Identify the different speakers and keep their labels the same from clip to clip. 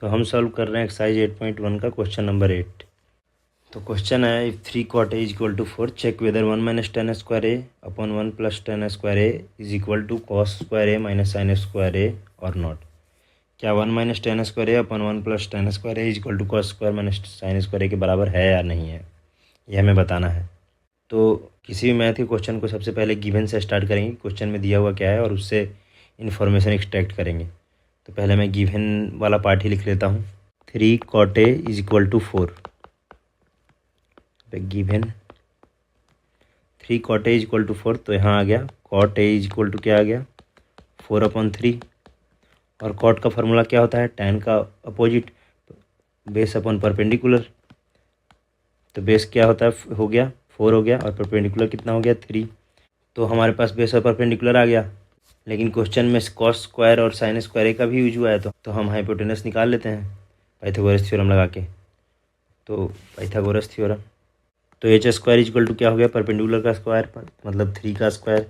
Speaker 1: तो हम सॉल्व कर रहे हैं एक्सरसाइज 8.1 का क्वेश्चन नंबर 8। तो क्वेश्चन है if 3 cot a equal to 4 check whether 1 minus tan square A upon 1 plus tan square A is equal to cos square A minus sine square A or not. क्या 1 minus tan square A upon 1 plus tan square A is equal to cos square minus sine square A के बराबर है या नहीं है, ये हमें बताना है। तो किसी भी मैथ के क्वेश्चन को सबसे पहले गिवन से स्टार्ट करेंगे, क्वेश्चन में दिया हुआ क्या है और उससे इन्फॉर्मेशन एक्सट्रैक्ट करेंगे। तो पहले मैं गिवन वाला पार्ट ही लिख लेता हूँ। 3 cot a is equal to 4। Given 3 cot a is equal to 4, तो यहाँ आ गया cot a is equal to क्या आ गया 4/3। और cot का फार्मूला क्या होता है, tan का अपोजिट बेस अपॉन परपेंडिकुलर। तो बेस क्या होता है, हो गया 4 हो गया और परपेंडिकुलर कितना हो गया 3। तो हमारे पास बेस और परपेंडिकुलर आ गया। लेकिन क्वेश्चन में कॉस स्क्वायर और साइन स्क्वायर ए का भी यूज हुआ है, तो हम हाइपोटेनस निकाल लेते हैं पाइथागोरस थ्योरम लगा के। तो पाइथागोरस थ्योरम, तो एच स्क्वायर इक्वल टू क्या हो गया परपेंडिकुलर का स्क्वायर मतलब 3 का स्क्वायर,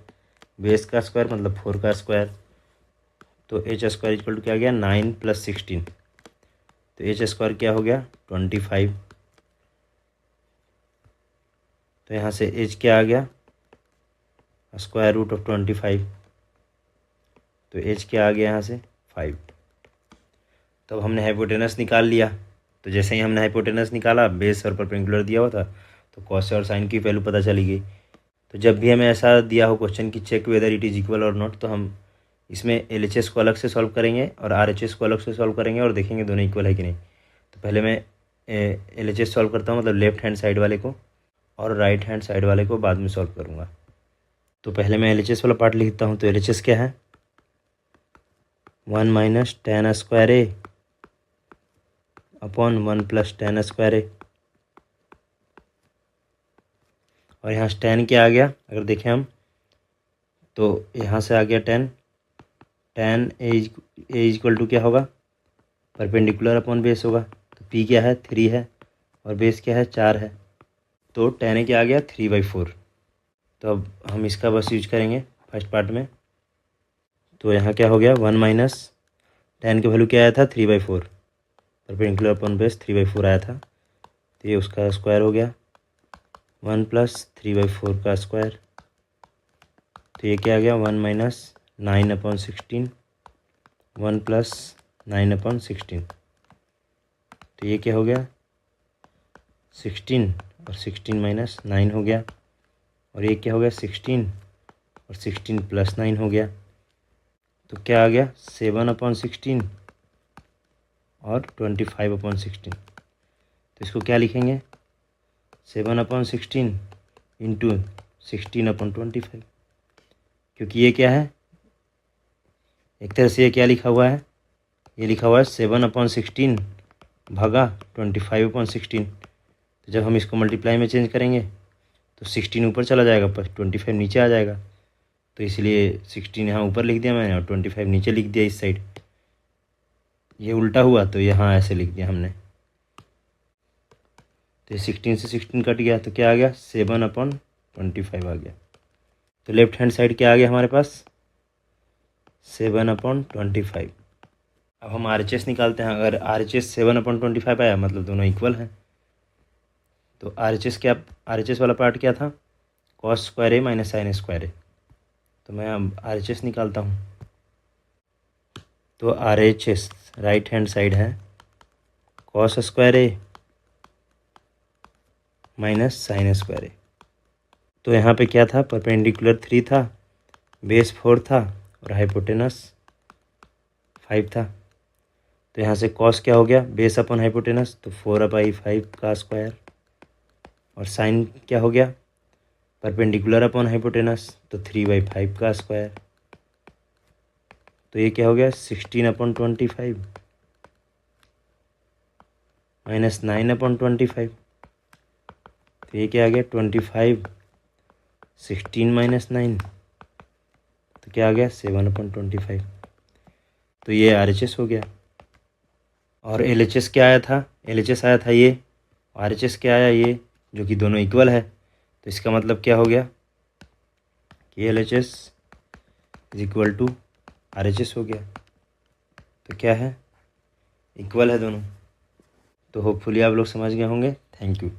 Speaker 1: बेस का स्क्वायर मतलब 4 का स्क्वायर। तो एच स्क्वायर इक्वल टू क्या हो गया 9 + 16। तो एच स्क्वायर क्या हो गया 25। तो यहाँ से एच क्या आ गया स्क्वायर रूट ऑफ 25। तो एच क्या आ गया यहाँ से 5। तो अब हमने हाइपोटेनस निकाल लिया। तो जैसे ही हमने हाइपोटेनस निकाला, बेस और परपेंडिकुलर दिया हुआ था, तो कॉस और साइन की वैल्यू पता चली गई। तो जब भी हमें ऐसा दिया हो क्वेश्चन की check whether it is equal और नॉट, तो हम इसमें एलएचएस को अलग से सॉल्व करेंगे और आरएचएस को अलग से सॉल्व करेंगे और देखेंगे दोनों इक्वल है कि नहीं। तो पहले मैं एलएचएस सॉल्व करता हूँ, मतलब लेफ्ट हैंड साइड वाले को, और राइट हैंड साइड वाले को बाद में सॉल्व करूँगा। तो पहले मैं एलएचएस वाला पार्ट लिखता हूँ। तो एलएचएस क्या है 1 minus tan square A upon 1 plus tan square A. और यहाँ टेन क्या आ गया, अगर देखें हम तो यहाँ से आ गया टेन ए इक्वल टू क्या होगा परपेंडिकुलर अपॉन बेस होगा। तो पी क्या है 3 है और बेस क्या है 4 है। तो टेन ए क्या आ गया 3/4। तो अब हम इसका बस यूज करेंगे फर्स्ट पार्ट में। तो यहाँ क्या हो गया 1 माइनस टेन की वैल्यू क्या आया था 3/4, परपेंडिकुलर अपॉन बेस 3/4 आया था। तो ये उसका स्क्वायर हो गया 1 + 3/4 का स्क्वायर। तो ये क्या आ गया 1 माइनस 9/16, 1 + 9/16। तो ये क्या हो गया 16 और 16 माइनस 9 हो गया। और ये क्या हो गया 16 और 16 + 9 हो गया। तो क्या आ गया 7/16 और 25/16। तो इसको क्या लिखेंगे 7/16 इंटू 16/25, क्योंकि ये क्या है एक तरह से ये क्या लिखा हुआ है, ये लिखा हुआ है 7/16 भागा 25/16। तो जब हम इसको मल्टीप्लाई में चेंज करेंगे तो 16 ऊपर चला जाएगा पर 25 नीचे आ जाएगा। तो इसलिए 16 यहाँ ऊपर लिख दिया मैंने और 25 नीचे लिख दिया इस साइड। ये उल्टा हुआ तो यहाँ ऐसे लिख दिया हमने। तो 16 से 16 कट गया तो क्या आ गया 7/25 आ गया। तो लेफ्ट हैंड साइड क्या आ गया हमारे पास 7/25। अब हम RHS निकालते हैं। अगर RHS 7/25 आया मतलब दोनों इक्वल हैं। तो RHS वाला पार्ट क्या था cos square A minus sine square ए। तो मैं अब RHS निकालता हूँ। तो RHS राइट हैंड साइड है cos square A minus sine square ए। तो यहाँ पे क्या था परपेंडिकुलर 3 था, बेस 4 था और हाइपोटेनस 5 था। तो यहाँ से कॉस क्या हो गया बेस अपॉन हाइपोटेनस, तो 4/5 का स्क्वायर। और साइन क्या हो गया परपेंडिकुलर अपॉन हाइपोटेनस, तो 3/5 का स्क्वायर। तो ये क्या हो गया 16/25 माइनस 9/25। तो ये क्या आ गया 25, 16 माइनस 9, तो क्या आ गया 7/25। तो ये RHS हो गया। और LHS क्या आया था, LHS आया था ये, RHS क्या आया ये, जो कि दोनों इक्वल है। तो इसका मतलब क्या हो गया कि LHS is equal to RHS हो गया। तो क्या है इक्वल है दोनों। तो होपफुली आप लोग समझ गए होंगे। Thank you.